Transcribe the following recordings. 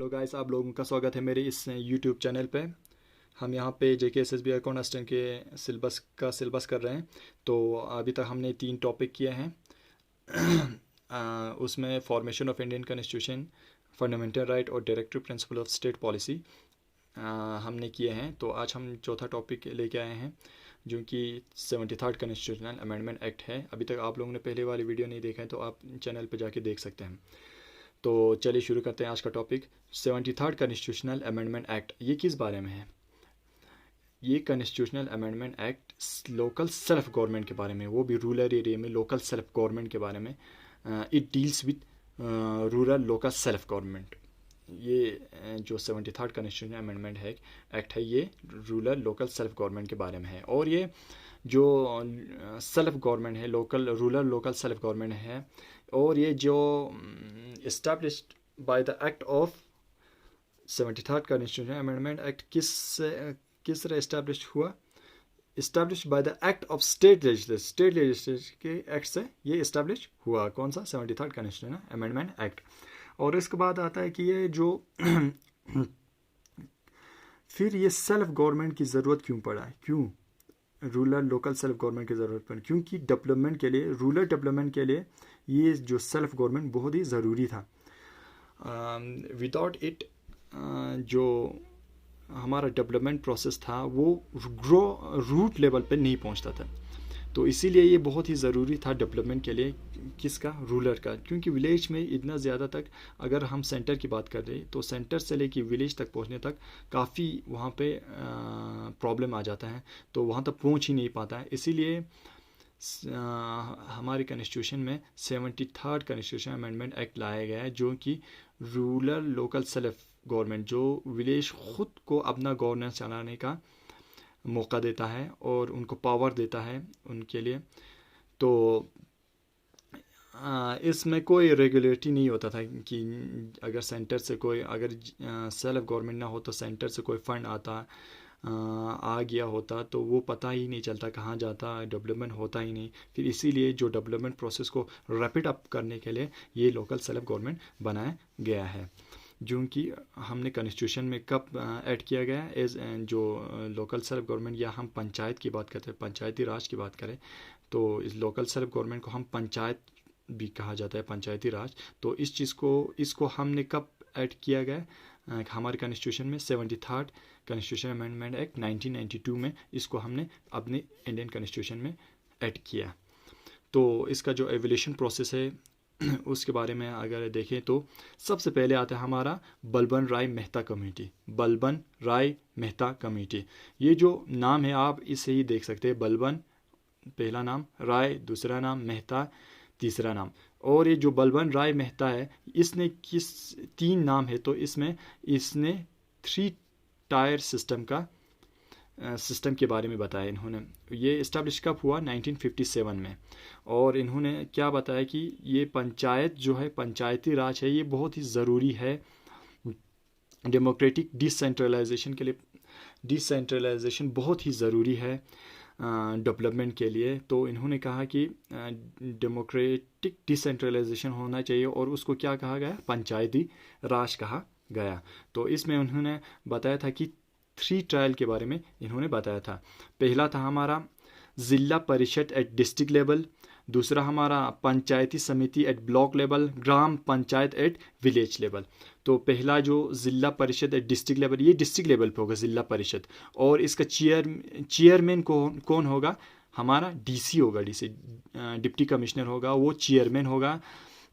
Hello guys, आप लोगों का स्वागत है मेरे इस यूट्यूब चैनल पे। हम यहाँ पे JKSSB अकाउंट असिस्टेंट के सिलेबस कर रहे हैं। तो अभी तक हमने 3 टॉपिक किए हैं। उसमें formation of Indian constitution, fundamental right और directive principle of state policy हमने किए हैं। तो आज हम चौथा टॉपिक लेके आए हैं जो कि 73rd कॉन्स्टिट्यूशनल अमेंडमेंट एक्ट है। अभी तक आप लोगों ने पहले वाली वीडियो नहीं देखा है तो आप चैनल पे जाके देख सकते हैं। तो चलिए शुरू करते हैं आज का topic. 73rd constitutional amendment act ये किस बारे में है? ये constitutional amendment act local self government के बारे में, वो भी रूरल एरिया में लोकल सेल्फ गवर्नमेंट के बारे में। It deals with rural local self government. ये जो 73rd कॉन्स्टिट्यूशनल अमेंडमेंट है एक्ट है, ये रूरल लोकल सेल्फ गवर्नमेंट के बारे में है। और ये जो सेल्फ गवर्नमेंट है, रूरल लोकल सेल्फ गवर्नमेंट है, और ये जो established by the act of 73rd Constitutional Amendment Act किस तरह established हुआ? established by the act of state legislature के एक्ट से ये established हुआ। कौन सा? 73rd Constitutional Amendment Act। और इसके बाद आता है कि ये जो फिर ये सेल्फ गवर्नमेंट की ज़रूरत क्यों पड़ा है? क्यों रूरल लोकल सेल्फ गवर्नमेंट की ज़रूरत पड़ी? क्योंकि डेवलपमेंट के लिए, रूरल डेवलपमेंट के लिए ये जो सेल्फ गवर्नमेंट बहुत ही ज़रूरी था। विदाउट इट जो हमारा डेवलपमेंट प्रोसेस था वो रूट लेवल पे नहीं पहुंचता था। तो इसीलिए ये बहुत ही ज़रूरी था डेवलपमेंट के लिए। किसका? रूरल का। क्योंकि विलेज में इतना ज़्यादा तक, अगर हम सेंटर की बात कर रहे हैं तो सेंटर से लेके विलेज तक पहुंचने तक काफ़ी वहाँ पे प्रॉब्लम आ जाता है, तो वहाँ तक पहुंच ही नहीं पाता है। इसीलिए हमारे कॉन्स्टिट्यूशन में 73rd कॉन्स्टिट्यूशन अमेंडमेंट एक्ट लाया गया है, जो कि रूरल लोकल सेल्फ गवर्नमेंट, जो विलेज खुद को अपना गवर्नेंस चलाने का मौका देता है और उनको पावर देता है उनके लिए। तो इसमें कोई रेगुलेटरी नहीं होता था कि अगर सेंटर से कोई, अगर सेल्फ गवर्नमेंट ना हो तो सेंटर से कोई फंड आ गया होता तो वो पता ही नहीं चलता कहाँ जाता, डेवलपमेंट होता ही नहीं। फिर इसीलिए जो डेवलपमेंट प्रोसेस को रैपिड अप करने के लिए ये लोकल सेल्फ गवर्नमेंट बनाया गया है, जो कि हमने कॉन्स्टिट्यूशन में कब ऐड किया गया है एज जो लोकल सेल्फ गवर्नमेंट, या हम पंचायत की बात करते हैं, पंचायती राज की बात करें तो इस लोकल सेल्फ गवर्नमेंट को हम पंचायत भी कहा जाता है, पंचायती राज। तो इस चीज़ को, इसको हमने कब ऐड किया गया? हमारे कॉन्स्टिट्यूशन में 73rd कॉन्स्टिट्यूशन अमेंडमेंट एक्ट 1992 में इसको हमने अपने इंडियन कॉन्स्टिट्यूशन में ऐड किया। तो इसका जो एवोल्यूशन प्रोसेस है उसके बारे में अगर देखें तो सबसे पहले आता है हमारा बलबन राय मेहता कमेटी। बलबन राय मेहता कमेटी, ये जो नाम है आप इसे ही देख सकते हैं। बलबन पहला नाम, राय दूसरा नाम, मेहता तीसरा नाम। और ये जो बलबन राय मेहता है, इसने 3 नाम है, तो इसने 3 टायर सिस्टम के बारे में बताया इन्होंने। ये इस्टेब्लिश कब हुआ? 1957 में। और इन्होंने क्या बताया कि ये पंचायत जो है, पंचायती राज है, ये बहुत ही ज़रूरी है डेमोक्रेटिक डिसेंट्रलाइजेशन के लिए। डिसेंट्रलाइजेशन बहुत ही ज़रूरी है डेवलपमेंट के लिए। तो इन्होंने कहा कि डेमोक्रेटिक डिसेंट्रलाइजेशन होना चाहिए, और उसको क्या कहा गया? पंचायती राज कहा गया। तो इसमें उन्होंने बताया था कि 3 ट्रायल के बारे में इन्होंने बताया था। पहला था हमारा जिला परिषद एट डिस्ट्रिक्ट लेवल, दूसरा हमारा पंचायती समिति एट ब्लॉक लेवल, ग्राम पंचायत एट विलेज लेवल। तो पहला जो जिला परिषद एट डिस्ट्रिक्ट लेवल, ये डिस्ट्रिक्ट लेवल पे होगा जिला परिषद, और इसका चेयरमैन कौन होगा? हमारा DC होगा, डिप्टी कमिश्नर होगा, वो चेयरमैन होगा।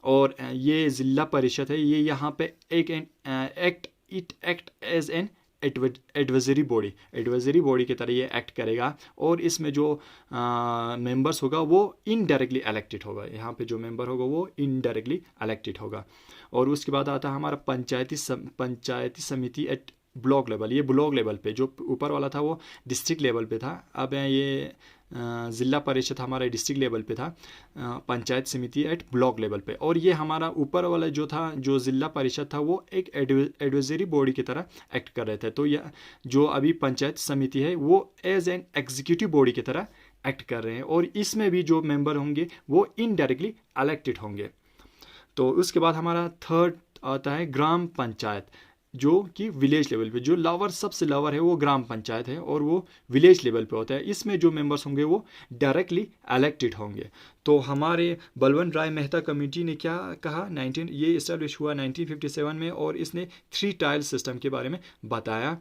और ये जिला परिषद है, ये यहाँ पे act as an advisory body की तरह ये एक्ट करेगा। और इसमें जो मेंबर्स होगा वो इनडायरेक्टली इलेक्टेड होगा। यहाँ पे जो मेंबर होगा वो इनडायरेक्टली इलेक्टेड होगा। और उसके बाद आता है हमारा पंचायती समिति एट ब्लॉक लेवल। ये ब्लॉक लेवल पे, जो ऊपर वाला था वो डिस्ट्रिक्ट लेवल पे था, अब ये ज़िला परिषद हमारा डिस्ट्रिक्ट लेवल पे था, पंचायत समिति एट ब्लॉक लेवल पे। और ये हमारा ऊपर वाला जो था, जो ज़िला परिषद था, वो एक एडवाइजरी बॉडी की तरह एक्ट कर रहे थे। तो यह जो अभी पंचायत समिति है वो एज एन एग्जीक्यूटिव बॉडी की तरह एक्ट कर रहे हैं, और इसमें भी जो मेंबर होंगे वो इनडायरेक्टली इलेक्टेड होंगे। तो उसके बाद हमारा थर्ड आता है ग्राम पंचायत। जो कि विलेज लेवल पे, जो लोअर सबसे लोअर है वो ग्राम पंचायत है और वो विलेज लेवल पे होता है। इसमें जो मेंबर्स होंगे वो डायरेक्टली इलेक्टेड होंगे। तो हमारे बलवंत राय मेहता कमेटी ने क्या कहा, ये इस्टेब्लिश हुआ 1957 में और इसने 3 टायर सिस्टम के बारे में बताया।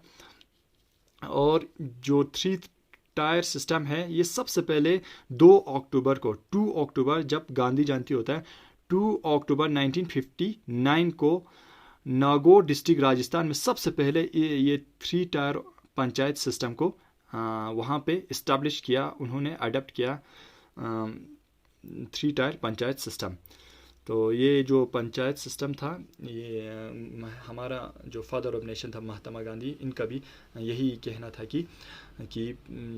और जो 3 टायर सिस्टम है ये सबसे पहले 2 अक्टूबर को 2 अक्टूबर जब गांधी जयंती होता है 2 अक्टूबर 1959 को नागौर डिस्ट्रिक्ट राजस्थान में सबसे पहले ये 3 टायर पंचायत सिस्टम को वहाँ पे इस्टेब्लिश किया, उन्होंने अडॉप्ट किया 3 टायर पंचायत सिस्टम। तो ये जो पंचायत सिस्टम था ये हमारा जो फादर ऑफ नेशन था महात्मा गांधी, इनका भी यही कहना था कि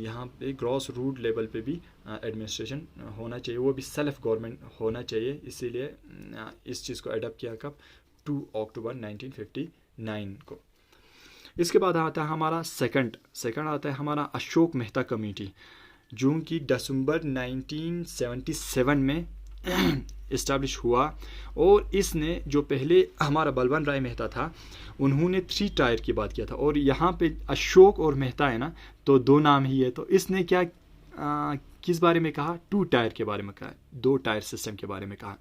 यहाँ पे ग्रॉस रूट लेवल पे भी एडमिनिस्ट्रेशन होना चाहिए, वो भी सेल्फ गवर्नमेंट होना चाहिए। इसीलिए इस चीज़ को अडॉप्ट किया कब, 2 अक्टूबर 1959 को। इसके बाद आता है हमारा सेकंड आता है हमारा अशोक मेहता कमेटी, जो कि दिसंबर 1977 में इस्टेब्लिश हुआ। और इसने जो पहले हमारा बलवंत राय मेहता था उन्होंने 3 टायर की बात किया था, और यहाँ पे अशोक और मेहता है ना, तो 2 नाम ही है। तो इसने क्या किस बारे में कहा, 2 टायर के बारे में कहा, 2 टायर सिस्टम के बारे में कहा।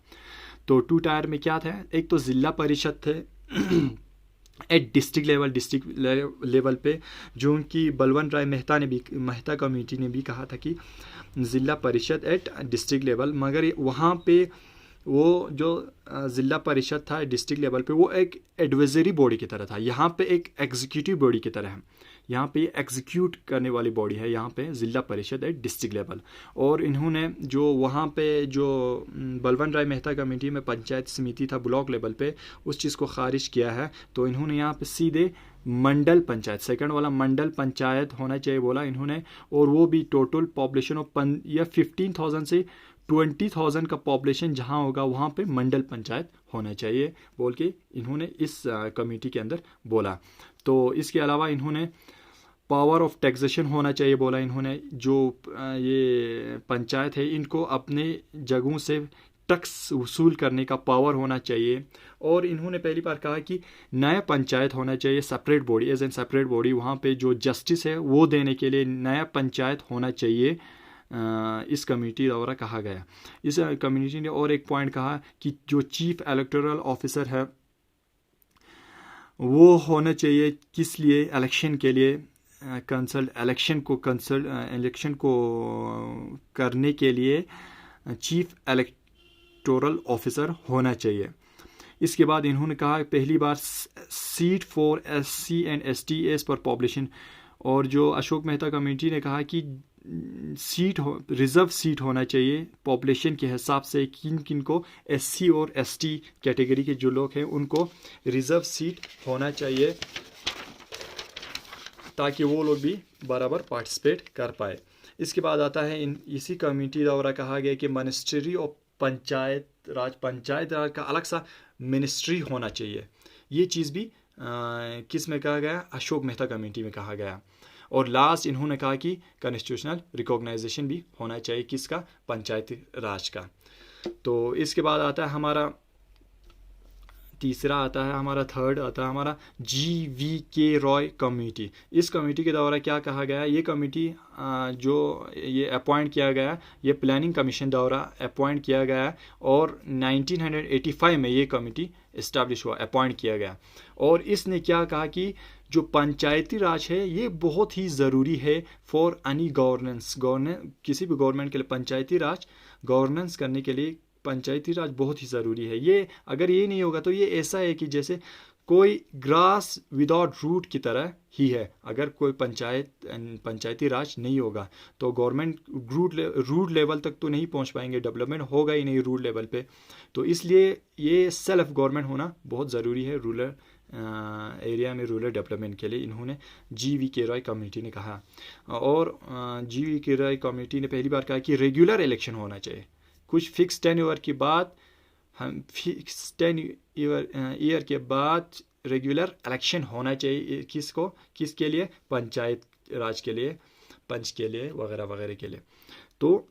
तो 2 टायर में क्या था, एक तो जिला परिषद थे एट डिस्ट्रिक्ट लेवल पे, जो उनकी बलवंत राय मेहता कमेटी ने भी कहा था कि जिला परिषद एट डिस्ट्रिक्ट लेवल, मगर वहाँ पे वो जो जिला परिषद था डिस्ट्रिक्ट लेवल पे वो एक एडवाइजरी बॉडी की तरह था, यहाँ पे एक एग्जीक्यूटिव बॉडी की तरह है, यहाँ पे एग्जीक्यूट करने वाली बॉडी है यहाँ पे जिला परिषद एट डिस्ट्रिक्ट लेवल। और इन्होंने जो वहाँ पे जो बलवंत राय मेहता कमेटी में पंचायत समिति था ब्लॉक लेवल पे, उस चीज़ को खारिज किया है। तो इन्होंने यहाँ पे सीधे मंडल पंचायत, सेकंड वाला मंडल पंचायत होना चाहिए बोला इन्होंने, और वो भी टोटल पॉपुलेशन ऑफ या 15,000 से 20,000 का पॉपुलेशन जहाँ होगा वहाँ पे मंडल पंचायत होना चाहिए बोल के इन्होंने इस कमेटी के अंदर बोला। तो इसके अलावा इन्होंने पावर ऑफ टैक्सेशन होना चाहिए बोला इन्होंने, जो ये पंचायत है इनको अपने जगहों से टैक्स वसूल करने का पावर होना चाहिए। और इन्होंने पहली बार कहा कि नया पंचायत होना चाहिए separate body, as an separate body, वहाँ पे जो जस्टिस है वो देने के लिए नया पंचायत होना चाहिए, इस कमेटी द्वारा कहा गया। इस कमेटी ने और एक पॉइंट कहा कि जो चीफ इलेक्टोरल ऑफिसर है वो होना चाहिए, किस लिए, इलेक्शन के लिए, इलेक्शन को करने के लिए चीफ इलेक्टोरल ऑफिसर होना चाहिए। इसके बाद इन्होंने कहा पहली बार seat for SC and ST as per population, और जो अशोक मेहता कमेटी ने कहा कि रिजर्व सीट होना चाहिए पॉपुलेशन के हिसाब से, किन किन को SC और ST कैटेगरी के जो लोग हैं उनको रिजर्व सीट होना चाहिए ताकि वो लोग भी बराबर पार्टिसिपेट कर पाए। इसके बाद आता है इसी कमेटी द्वारा कहा गया कि मिनिस्ट्री ऑफ पंचायत राज का अलग सा मिनिस्ट्री होना चाहिए। ये चीज़ भी किस में कहा गया, अशोक मेहता कमेटी में कहा गया। और लास्ट इन्होंने कहा कि कॉन्स्टिट्यूशनल रिकॉग्नाइजेशन भी होना चाहिए किसका, पंचायती राज का। तो इसके बाद आता है हमारा तीसरा आता है हमारा थर्ड आता है हमारा GVK रॉय कमेटी। इस कमेटी के द्वारा क्या कहा गया, ये कमेटी जो ये अपॉइंट किया गया, ये प्लानिंग कमीशन द्वारा अपॉइंट किया गया और 1985 में ये कमेटी इस्टेब्लिश हुआ, अपॉइंट किया गया। और इसने क्या कहा कि जो पंचायती राज है ये बहुत ही ज़रूरी है फॉर एनी गवर्नेंस, किसी भी गवर्नमेंट के लिए पंचायती राज गवर्नेंस करने के लिए पंचायती राज बहुत ही ज़रूरी है। ये अगर ये नहीं होगा तो ये ऐसा है कि जैसे कोई ग्रास विदाउट रूट की तरह ही है। अगर कोई पंचायती राज नहीं होगा तो गवर्नमेंट रूट लेवल तक तो नहीं पहुंच पाएंगे, डेवलपमेंट होगा ही नहीं रूट लेवल पे। तो इसलिए ये सेल्फ गवर्नमेंट होना बहुत ज़रूरी है रूरल एरिया में, रूरल डेवलपमेंट के लिए इन्होंने GVK रॉय कमेटी ने कहा। और GVK रॉय कमेटी ने पहली बार कहा कि रेगुलर इलेक्शन होना चाहिए, कुछ फिक्स 10 ईयर के बाद, हम फिक्स 10 ईयर के बाद रेगुलर इलेक्शन होना चाहिए। किसके लिए, पंचायत राज के लिए, पंच के लिए, वगैरह वगैरह के लिए। तो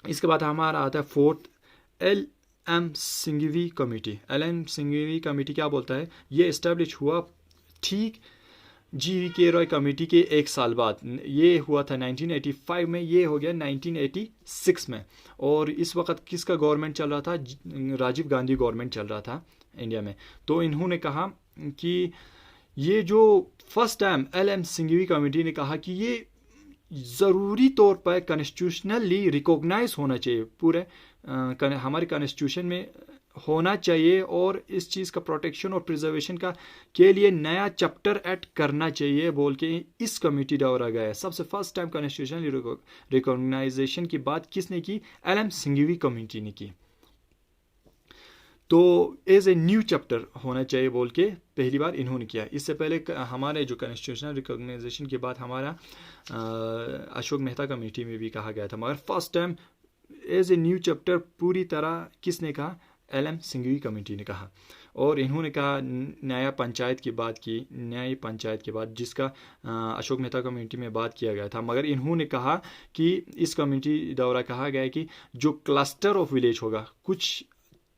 इसके बाद हमारा आता है fourth LM Singhvi committee. LM Singhvi committee क्या बोलता है, ये इस्टेब्लिश हुआ ठीक जी के रॉय कमेटी के एक साल बाद, ये हुआ था 1985 में, ये हो गया 1986 में। और इस वक्त किसका गवर्नमेंट चल रहा था? राजीव गांधी गवर्नमेंट चल रहा था इंडिया में। तो इन्होंने कहा कि ये जो first time LM Singhvi committee ने कहा कि ये ज़रूरी तौर पर कॉन्स्टिट्यूशनली रिकॉग्नाइज होना चाहिए, पूरे हमारे कॉन्स्टिट्यूशन में होना चाहिए, और इस चीज़ का प्रोटेक्शन और प्रिजर्वेशन का के लिए नया चैप्टर ऐड करना चाहिए बोल के इस कमेटी द्वारा गया। सबसे फर्स्ट टाइम कॉन्स्टिट्यूशनल रिकॉग्नाइजेशन की बात किसने की? LM सिंघवी कमेटी ने की। तो एज ए न्यू चैप्टर होना चाहिए बोल के पहली बार इन्होंने किया। इससे पहले हमारे जो कॉन्स्टिट्यूशनल रिकॉग्नाइजेशन के बाद हमारा अशोक मेहता कमेटी में भी कहा गया था, मगर first time as a new chapter पूरी तरह किसने कहा? LM सिंघवी कमेटी ने कहा। और इन्होंने कहा न्याय पंचायत की बात की, न्याय पंचायत के बाद जिसका अशोक मेहता कमेटी में बात किया गया था, मगर इन्होंने कहा कि इस कमेटी द्वारा कहा गया कि जो क्लस्टर ऑफ विलेज होगा, कुछ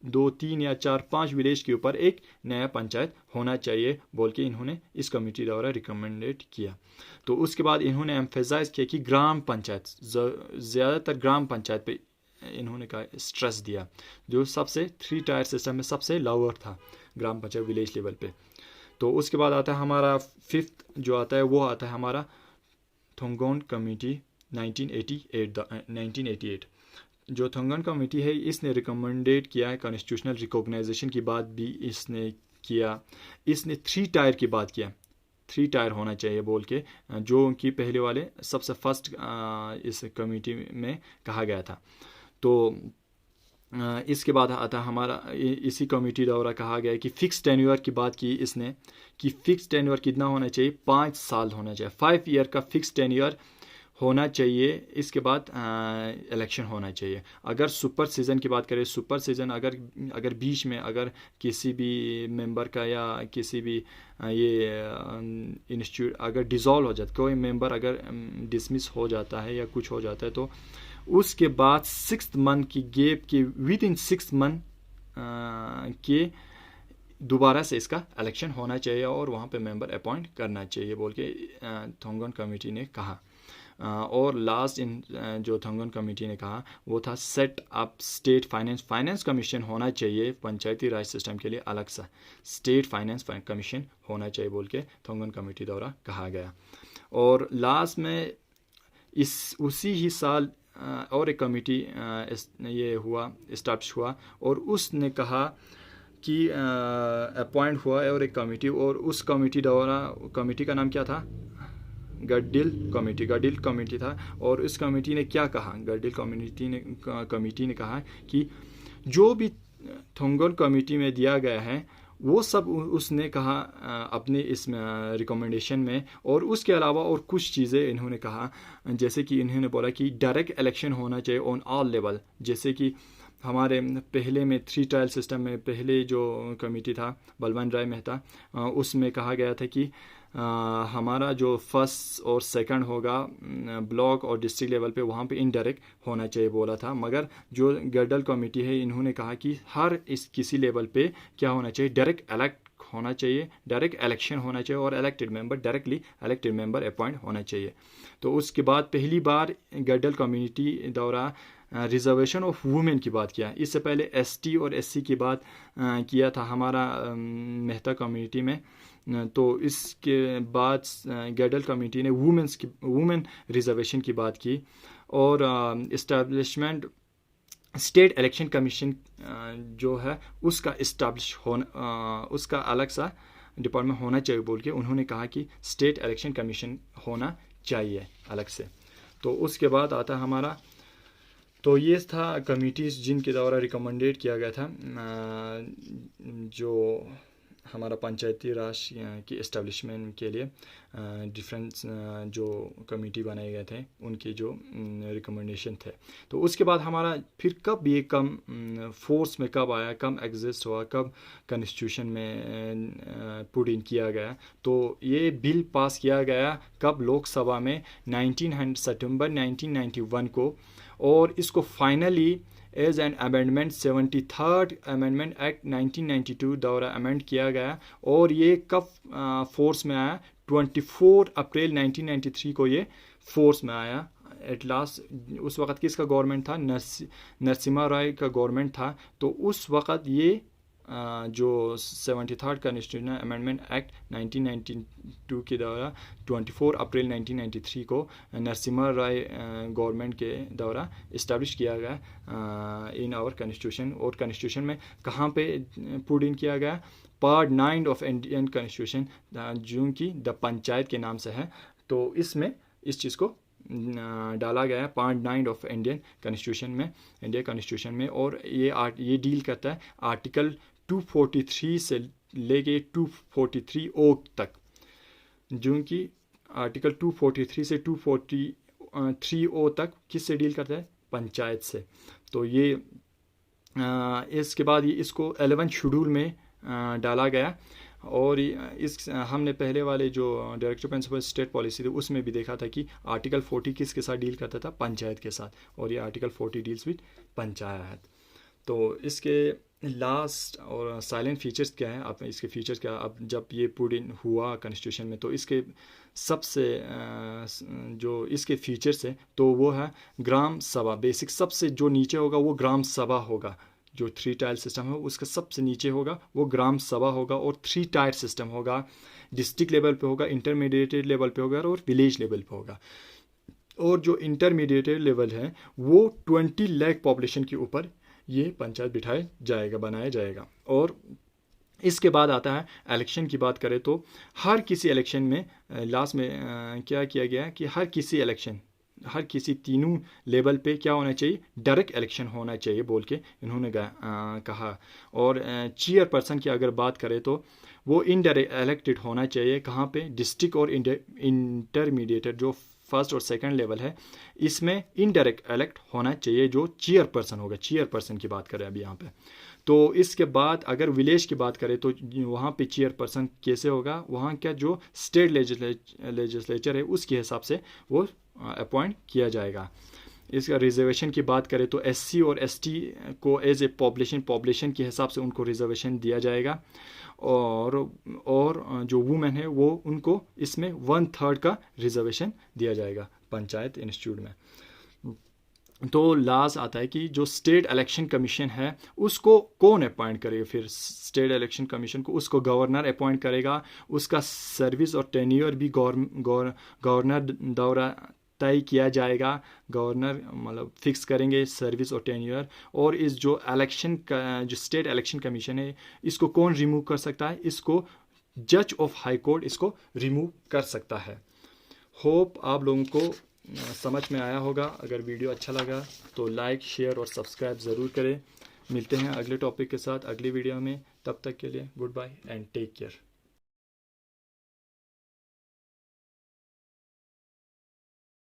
2, 3 या 4, 5 विलेज के ऊपर एक नया पंचायत होना चाहिए बोल के इन्होंने इस कमेटी द्वारा रिकमेंडेड किया। तो उसके बाद इन्होंने एम्फेसाइज किया कि ग्राम पंचायत, ज़्यादातर ग्राम पंचायत पे इन्होंने का स्ट्रेस दिया, जो सबसे 3 टायर सिस्टम में सबसे लोअर था ग्राम पंचायत विलेज लेवल पे। तो उसके बाद आता है हमारा 5th जो आता है, वो आता है हमारा थोंगोन कमेटी 1988। जो थोंगन कमेटी है, इसने रिकमेंडेड किया है कॉन्स्टिट्यूशनल रिकॉग्नाइजेशन की बात भी इसने किया। इसने 3 टायर की बात किया, 3 टायर होना चाहिए बोल के, जो उनकी पहले वाले सबसे फर्स्ट इस कमेटी में कहा गया था। तो इसके बाद आता हमारा इसी कमेटी द्वारा कहा गया कि फिक्स टेन्योर की बात की इसने, कि फिक्स टेन्योर कितना होना चाहिए? 5 साल होना चाहिए, 5 ईयर का फिक्स टेन्योर होना चाहिए। इसके बाद इलेक्शन होना चाहिए। अगर सुपर सीज़न की बात करें, सुपर सीज़न अगर बीच में अगर किसी भी मेंबर का या किसी भी ये इंस्टीट्यूट अगर डिज़ोल्व हो जाता, कोई मेंबर अगर डिसमिस हो जाता है या कुछ हो जाता है, तो उसके बाद 6th मंथ की गैप के विद इन 6 मंथ के दोबारा से इसका इलेक्शन होना चाहिए और वहाँ पे मेंबर अपॉइंट करना चाहिए बोल के थोंगन कमेटी ने कहा। और लास्ट जो थोंगन कमेटी ने कहा वो था set up state finance commission होना चाहिए पंचायती राज सिस्टम के लिए, अलग सा स्टेट फाइनेंस कमीशन होना चाहिए बोल के थोंगन कमेटी द्वारा कहा गया। और लास्ट में उसी ही साल और एक कमेटी ये हुआ, इस्टेब्लिश हुआ, और उसने कहा कि अपॉइंट हुआ और एक कमेटी, और उस कमेटी द्वारा, कमेटी का नाम क्या था? गडिल कमेटी था। और इस कमेटी ने क्या कहा? गडिल कमेटी ने कहा कि जो भी थोंगन कमेटी में दिया गया है वो सब उसने कहा अपने इस रिकमेंडेशन में, और उसके अलावा और कुछ चीज़ें इन्होंने कहा, जैसे कि इन्होंने बोला कि डायरेक्ट इलेक्शन होना चाहिए ऑन ऑल लेवल। जैसे कि हमारे पहले में 3 टायर सिस्टम में पहले जो कमेटी था बलवंत राय मेहता, उसमें कहा गया था कि हमारा जो फर्स्ट और सेकंड होगा ब्लॉक और डिस्ट्रिक्ट लेवल पे, वहाँ पे इनडायरेक्ट होना चाहिए बोला था। मगर जो गडल कमेटी है इन्होंने कहा कि हर किसी लेवल पे क्या होना चाहिए? डायरेक्ट इलेक्ट होना चाहिए, डायरेक्ट इलेक्शन होना चाहिए, और elected member, directly elected member appoint होना चाहिए। तो उसके बाद पहली बार गडल कम्युनिटी द्वारा रिजर्वेशन ऑफ वुमेन की बात किया। इससे पहले ST और SC की बात किया था हमारा मेहता कम्युनिटी में। तो इसके बाद गैडल कमेटी ने वुमेन रिजर्वेशन की बात की, और इस्टेब्लिशमेंट स्टेट इलेक्शन कमीशन जो है उसका इस्टेब्लिश होना, उसका अलग सा डिपार्टमेंट होना चाहिए बोल के उन्होंने कहा कि स्टेट इलेक्शन कमीशन होना चाहिए अलग से। तो उसके बाद आता हमारा, तो ये था कमिटीज़ जिनके द्वारा रिकमेंडेड किया गया था जो हमारा पंचायती राज की इस्टेब्लिशमेंट के लिए डिफरेंट जो कमेटी बनाए गए थे उनके जो रिकमेंडेशन थे। तो उसके बाद हमारा फिर कब ये कम फोर्स में कब आया, कब एग्जिस्ट हुआ, कब कॉन्स्टिट्यूशन में पुट इन किया गया? तो ये बिल पास किया गया कब? लोकसभा में 19 सितंबर 1991 को, और इसको finally as an amendment 73rd amendment act 1992 द्वारा अमेंड किया गया और ये कब फोर्स में आया? 24 अप्रैल 1993 को ये फोर्स में आया एट लास्ट। उस वक़्त किसका गवर्नमेंट था? नरसिम्हा राय का गवर्नमेंट था। तो उस वक़्त ये जो 73rd कॉन्स्टिट्यूशनल अमेंडमेंट एक्ट 1992 के द्वारा 24 अप्रैल 1993 को नरसिम्हा राय गवर्नमेंट के द्वारा इस्टेब्लिश किया गया इन आवर कॉन्स्टिट्यूशन। और कॉन्स्टिट्यूशन में कहाँ पे पुट इन किया गया? पार्ट 9 ऑफ इंडियन कॉन्स्टिट्यूशन, जो कि द पंचायत के नाम से है। तो इसमें इस चीज़ को डाला गया है पार्ट 9 ऑफ इंडियन कॉन्स्टिट्यूशन में। और ये डील करता है आर्टिकल 243 से लेके 243 ओ तक, जो कि आर्टिकल 243 से 243 ओ तक किससे डील करता है? पंचायत से। तो ये इसके बाद ये इसको 11 शेड्यूल में डाला गया। और इस हमने पहले वाले जो डायरेक्टिव प्रिंसिपल स्टेट पॉलिसी थी उसमें भी देखा था कि आर्टिकल 40 किसके साथ डील करता था? पंचायत के साथ। और ये आर्टिकल 40 डील्स विद पंचायत। तो इसके लास्ट और साइलेंट फीचर्स क्या है? अब इसके फीचर्स क्या? अब जब ये पुट इन हुआ कॉन्स्टिट्यूशन में तो इसके सबसे जो इसके फीचर्स है तो वो है ग्राम सभा। बेसिक सबसे जो नीचे होगा वो ग्राम सभा होगा। जो 3 टायर सिस्टम है उसका सबसे नीचे होगा वो ग्राम सभा होगा। और 3 टायर सिस्टम होगा, डिस्ट्रिक्ट लेवल पे होगा, इंटरमीडिएट लेवल पे होगा और विलेज लेवल पे होगा। और जो इंटरमीडिएट लेवल है वो 20 लाख पॉपुलेशन के ऊपर ये पंचायत बिठाया जाएगा, बनाया जाएगा। और इसके बाद आता है इलेक्शन की बात करें तो हर किसी इलेक्शन में लास्ट में क्या किया गया है कि हर किसी तीनों लेवल पे क्या होना चाहिए? डायरेक्ट इलेक्शन होना चाहिए बोल के इन्होंने कहा। और चेयरपर्सन की अगर बात करें तो वो इनडायरेक्ट इलेक्टेड होना चाहिए। कहाँ पे? डिस्ट्रिक्ट और इंटरमीडिएट जो फर्स्ट और सेकंड लेवल है इसमें इनडायरेक्ट इलेक्ट होना चाहिए जो चेयरपर्सन होगा। चेयरपर्सन की बात करें अभी यहाँ पे। तो इसके बाद अगर विलेज की बात करें तो वहाँ पे चेयरपर्सन कैसे होगा? वहाँ क्या जो स्टेट लेजिस्लेचर है उसके हिसाब से वो अपॉइंट किया जाएगा। इसका रिजर्वेशन की बात करें तो SC और ST को एज ए पॉपुलेशन के हिसाब से उनको रिजर्वेशन दिया जाएगा। और जो वुमेन है वो उनको इसमें 1/3 का रिजर्वेशन दिया जाएगा पंचायत इंस्टीट्यूट में। तो लास्ट आता है कि जो स्टेट इलेक्शन कमीशन है उसको कौन अपॉइंट करेगा? फिर स्टेट इलेक्शन कमीशन को उसको गवर्नर अपॉइंट करेगा। उसका सर्विस और टेन्योर भी गवर्नर द्वारा तय किया जाएगा। गवर्नर मतलब फिक्स करेंगे सर्विस और टेन्योर। और इस जो इलेक्शन का जो स्टेट इलेक्शन कमीशन है इसको कौन रिमूव कर सकता है? इसको जज ऑफ हाई कोर्ट इसको रिमूव कर सकता है। होप आप लोगों को समझ में आया होगा। अगर वीडियो अच्छा लगा तो लाइक, शेयर और सब्सक्राइब ज़रूर करें। मिलते हैं अगले टॉपिक के साथ अगली वीडियो में। तब तक के लिए goodbye and take care.